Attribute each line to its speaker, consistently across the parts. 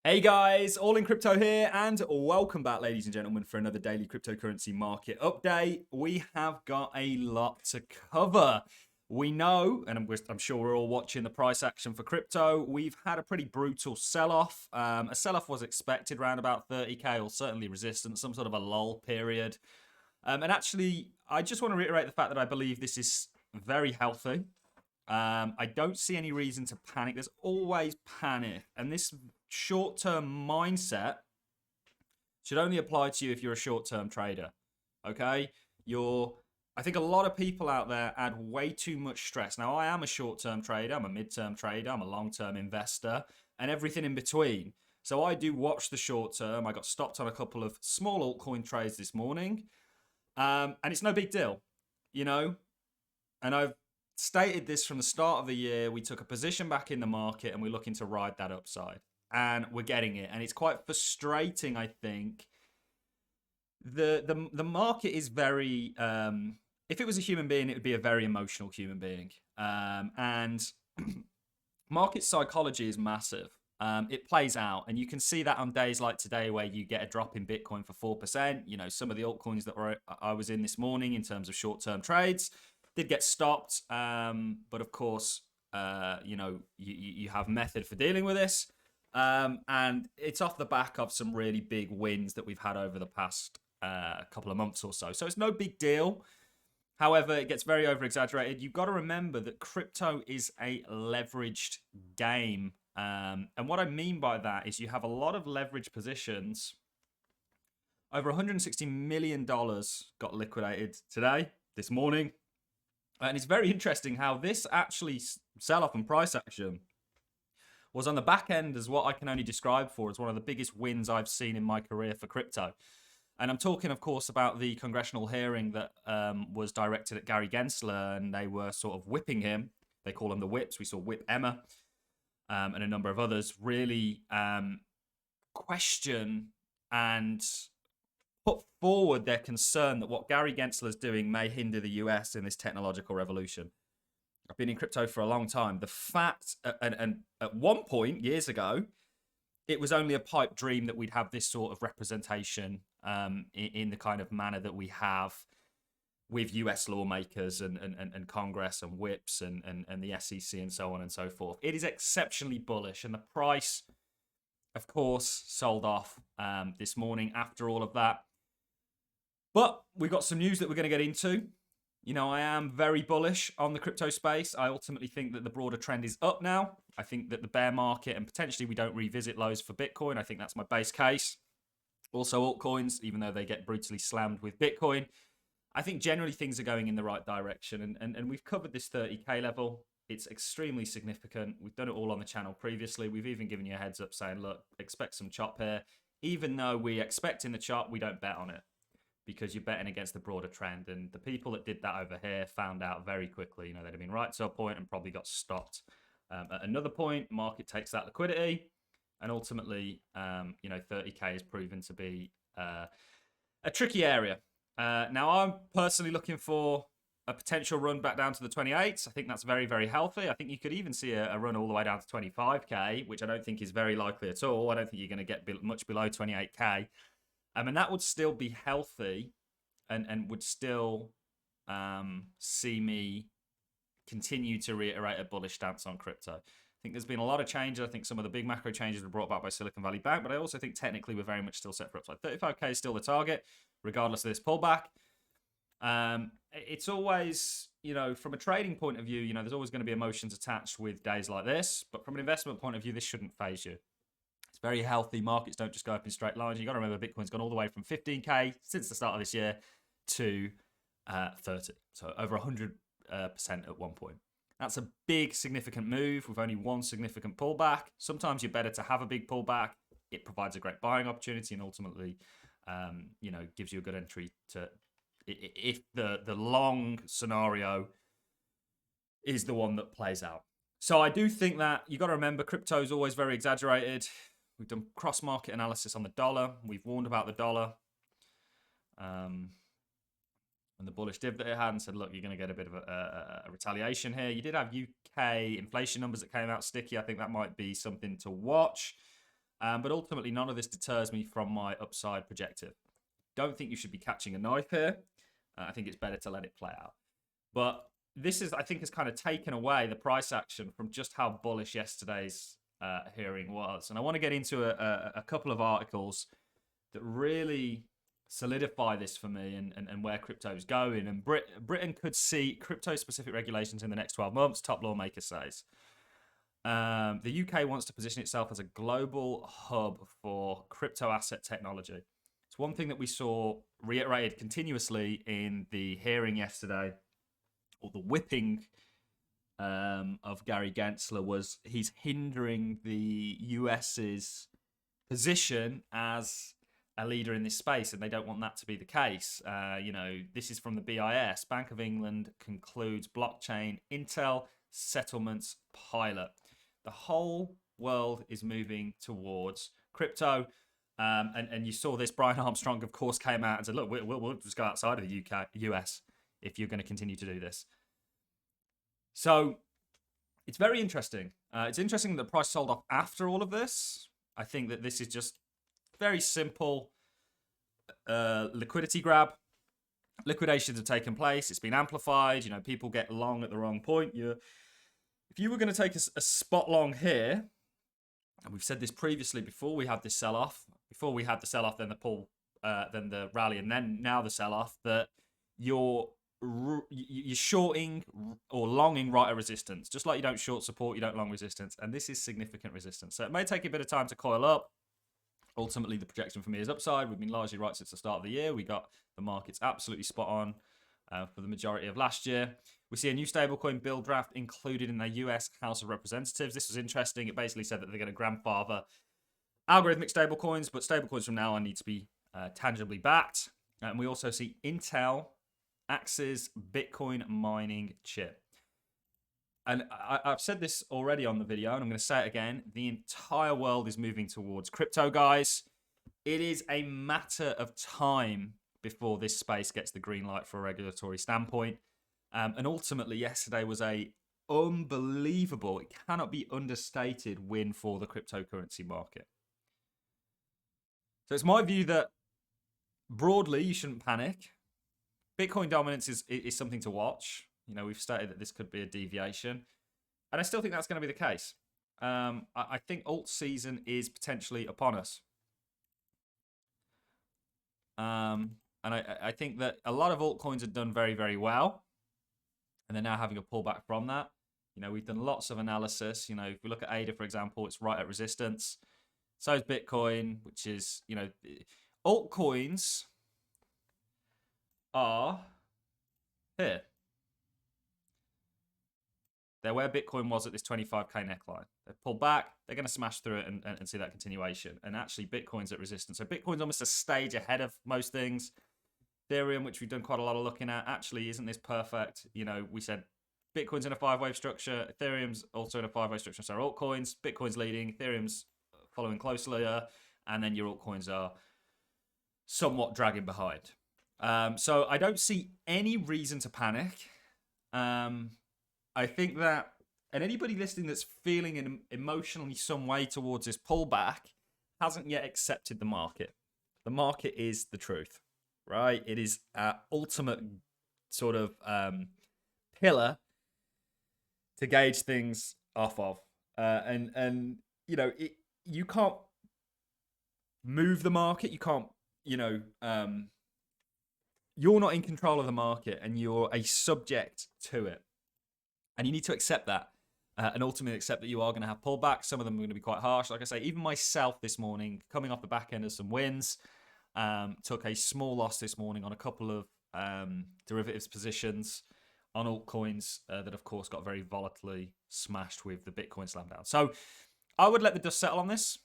Speaker 1: Hey guys, all in crypto here, and welcome back, ladies and gentlemen, for another daily cryptocurrency market update. We have got a lot to cover. We know, and I'm sure we're all watching the price action for crypto. We've had a pretty brutal sell-off. A sell-off was expected around about 30k, or certainly resistance, some sort of a lull period. And actually, I just want to reiterate the fact that I believe this is very healthy. I don't see any reason to panic. There's always panic, and this short-term mindset should only apply to you if you're a short-term trader. Okay, I think a lot of people out there add way too much stress. Now, I am a short-term trader. I'm a mid-term trader. I'm a long-term investor, and everything in between. So I do watch the short term. I got stopped on a couple of small altcoin trades this morning, and it's no big deal, you know. And I've stated this from the start of the year. We took a position back in the market and we're looking to ride that upside. And we're getting it. And it's quite frustrating, I think. The market is very if it was a human being, it would be a very emotional human being. And market psychology is massive. It plays out, and you can see that on days like today where you get a drop in Bitcoin for 4%. You know, some of the altcoins that I was in this morning in terms of short-term trades did get stopped. But of course, you have method for dealing with this. And it's off the back of some really big wins that we've had over the past couple of months or so. So it's no big deal. However, it gets very over exaggerated. You've got to remember that crypto is a leveraged game. And what I mean by that is you have a lot of leveraged positions. Over $160 million got liquidated today, this morning. And it's very interesting how this actually sell-off and price action was on the back end as what I can only describe for as one of the biggest wins I've seen in my career for crypto. And I'm talking, of course, about the Congressional hearing that was directed at Gary Gensler, and they were sort of whipping him. They call them the whips. We saw Whip Emma and a number of others really question and put forward their concern that what Gary Gensler is doing may hinder the US in this technological revolution. I've been in crypto for a long time. The fact, and at one point years ago, it was only a pipe dream that we'd have this sort of representation in the kind of manner that we have with US lawmakers and Congress and whips and the SEC and so on and so forth. It is exceptionally bullish, and the price, of course, sold off this morning after all of that. But we've got some news that we're going to get into. You know, I am very bullish on the crypto space. I ultimately think that the broader trend is up now. I think that the bear market, and potentially we don't revisit lows for Bitcoin. I think that's my base case. Also altcoins, even though they get brutally slammed with Bitcoin. I think generally things are going in the right direction. And we've covered this 30k level. It's extremely significant. We've done it all on the channel previously. We've even given you a heads up saying, look, expect some chop here. Even though we expect in the chop, we don't bet on it, because you're betting against the broader trend. And the people that did that over here found out very quickly. You know, they'd have been right to a point and probably got stopped at another point. Market takes that liquidity, and ultimately, 30k is proven to be a tricky area. Now, I'm personally looking for a potential run back down to the 28s. I think that's very, very healthy. I think you could even see a run all the way down to 25k, which I don't think is very likely at all. I don't think you're going to get much below 28k. And that would still be healthy and would still see me continue to reiterate a bullish stance on crypto. I think there's been a lot of changes. I think some of the big macro changes were brought about by Silicon Valley Bank, but I also think technically we're very much still set for upside. 35k is still the target, regardless of this pullback. It's always, from a trading point of view, there's always going to be emotions attached with days like this. But from an investment point of view, this shouldn't phase you. It's very healthy. Markets don't just go up in straight lines. You got to remember, Bitcoin's gone all the way from 15k since the start of this year to 30. So over 100% at one point. That's a big, significant move with only one significant pullback. Sometimes you're better to have a big pullback. It provides a great buying opportunity and ultimately, gives you a good entry to, if the long scenario is the one that plays out. So I do think that you got to remember, crypto is always very exaggerated. We've done cross-market analysis on the dollar. We've warned about the dollar. And the bullish div that it had, and said, look, you're going to get a bit of a retaliation here. You did have UK inflation numbers that came out sticky. I think that might be something to watch. But ultimately, none of this deters me from my upside projective. Don't think you should be catching a knife here. I think it's better to let it play out. But this is, I think, has kind of taken away the price action from just how bullish yesterday's hearing was. And I want to get into a couple of articles that really solidify this for me and where crypto is going. And Britain could see crypto-specific regulations in the next 12 months, top lawmaker says. The UK wants to position itself as a global hub for crypto asset technology. It's one thing that we saw reiterated continuously in the hearing yesterday, or the whipping of Gary Gensler, was he's hindering the US's position as a leader in this space, and they don't want that to be the case. This is from the BIS. Bank of England concludes blockchain Intel settlements pilot. The whole world is moving towards crypto. And you saw this. Brian Armstrong, of course, came out and said, look, we'll just go outside of the US if you're going to continue to do this. So it's very interesting. It's interesting that the price sold off after all of this. I think that this is just very simple liquidity grab. Liquidations have taken place. It's been amplified. People get long at the wrong point. If you were going to take a spot long here, and we've said this previously before we had this sell-off, then the pull, then the rally, and then now the sell-off, that you're shorting or longing right at resistance. Just like you don't short support, you don't long resistance. And this is significant resistance. So it may take a bit of time to coil up. Ultimately, the projection for me is upside. We've been largely right since the start of the year. We got the markets absolutely spot on for the majority of last year. We see a new stablecoin bill draft included in the US House of Representatives. This was interesting. It basically said that they're going to grandfather algorithmic stablecoins, but stablecoins from now on need to be tangibly backed. And we also see Intel axes Bitcoin mining chip. And I've said this already on the video, and I'm going to say it again. The entire world is moving towards crypto, guys. It is a matter of time before this space gets the green light for a regulatory standpoint. And ultimately, yesterday was a unbelievable, it cannot be understated, win for the cryptocurrency market. So it's my view that broadly, you shouldn't panic. Bitcoin dominance is something to watch. We've stated that this could be a deviation. And I still think that's going to be the case. I think alt season is potentially upon us. And I think that a lot of altcoins have done very, very well. And they're now having a pullback from that. We've done lots of analysis. If we look at ADA, for example, it's right at resistance. So is Bitcoin, which is, altcoins are here. They're where Bitcoin was at this 25K neckline. They've pulled back. They're going to smash through it and see that continuation. And actually, Bitcoin's at resistance. So Bitcoin's almost a stage ahead of most things. Ethereum, which we've done quite a lot of looking at, actually isn't this perfect. We said Bitcoin's in a 5-wave structure. Ethereum's also in a 5-wave structure. So altcoins, Bitcoin's leading. Ethereum's following closely. And then your altcoins are somewhat dragging behind. So I don't see any reason to panic. I think that, and anybody listening that's feeling emotionally some way towards this pullback hasn't yet accepted the market. The market is the truth, right? It is our ultimate sort of pillar to gauge things off of. You can't move the market. You can't, you're not in control of the market and you're a subject to it. And you need to accept that and ultimately accept that you are going to have pullbacks. Some of them are going to be quite harsh. Like I say, even myself this morning, coming off the back end of some wins, took a small loss this morning on a couple of derivatives positions on altcoins that, of course, got very volatilely smashed with the Bitcoin slam down. So I would let the dust settle on this.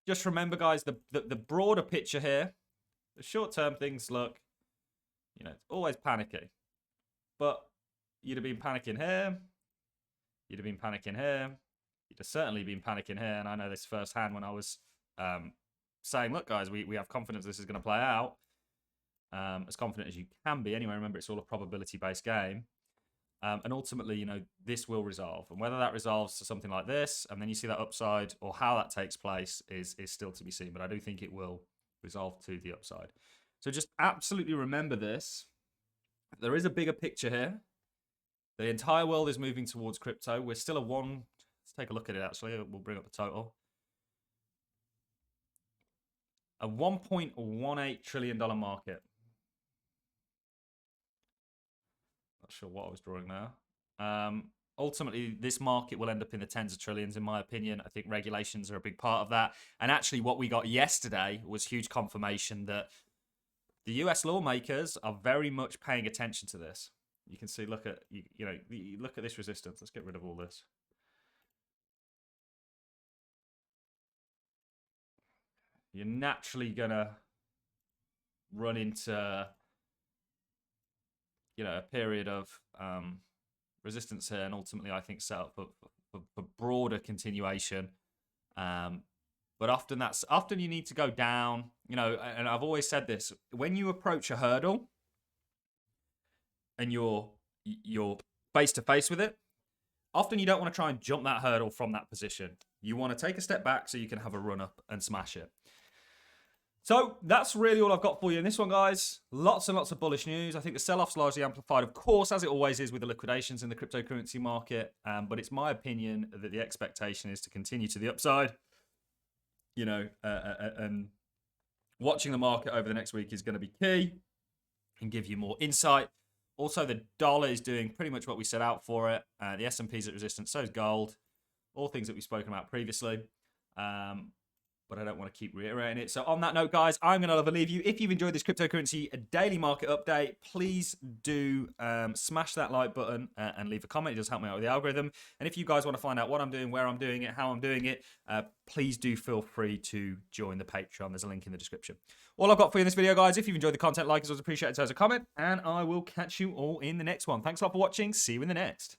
Speaker 1: Just remember, guys, the broader picture here, the short-term things look, it's always panicky. But you'd have been panicking here. You'd have been panicking here. You'd have certainly been panicking here. And I know this firsthand when I was saying, look, guys, we have confidence this is going to play out. As confident as you can be. Anyway, remember, it's all a probability-based game. And ultimately, you know, this will resolve. And whether that resolves to something like this, and then you see that upside, or how that takes place is still to be seen. But I do think it will resolve to the upside. So just absolutely remember this. There is a bigger picture here. The entire world is moving towards crypto. We're still let's take a look at it actually. We'll bring up the total. A $1.18 trillion market. Not sure what I was drawing now. Ultimately, this market will end up in the tens of trillions, in my opinion. I think regulations are a big part of that. And actually, what we got yesterday was huge confirmation that the US lawmakers are very much paying attention to this. You can see, look at this resistance. Let's get rid of all this. You're naturally gonna run into a period of resistance here, and ultimately I think set up for broader continuation. But often you need to go down, and I've always said this, when you approach a hurdle and you're face to face with it, often you don't want to try and jump that hurdle from that position. You want to take a step back so you can have a run up and smash it. So that's really all I've got for you in this one, guys. Lots and lots of bullish news. I think the sell-off's largely amplified, of course, as it always is with the liquidations in the cryptocurrency market. But it's my opinion that the expectation is to continue to the upside. And watching the market over the next week is going to be key and give you more insight. Also, the dollar is doing pretty much what we set out for it. The S&P's at resistance, so is gold. All things that we've spoken about previously. But I don't want to keep reiterating it. So on that note, guys, I'm going to leave you. If you've enjoyed this cryptocurrency daily market update, please do smash that like button and leave a comment. It does help me out with the algorithm. And if you guys want to find out what I'm doing, where I'm doing it, how I'm doing it, please do feel free to join the Patreon. There's a link in the description. All I've got for you in this video, guys. If you've enjoyed the content, like is always appreciated. So as a comment, and I will catch you all in the next one. Thanks a lot for watching. See you in the next.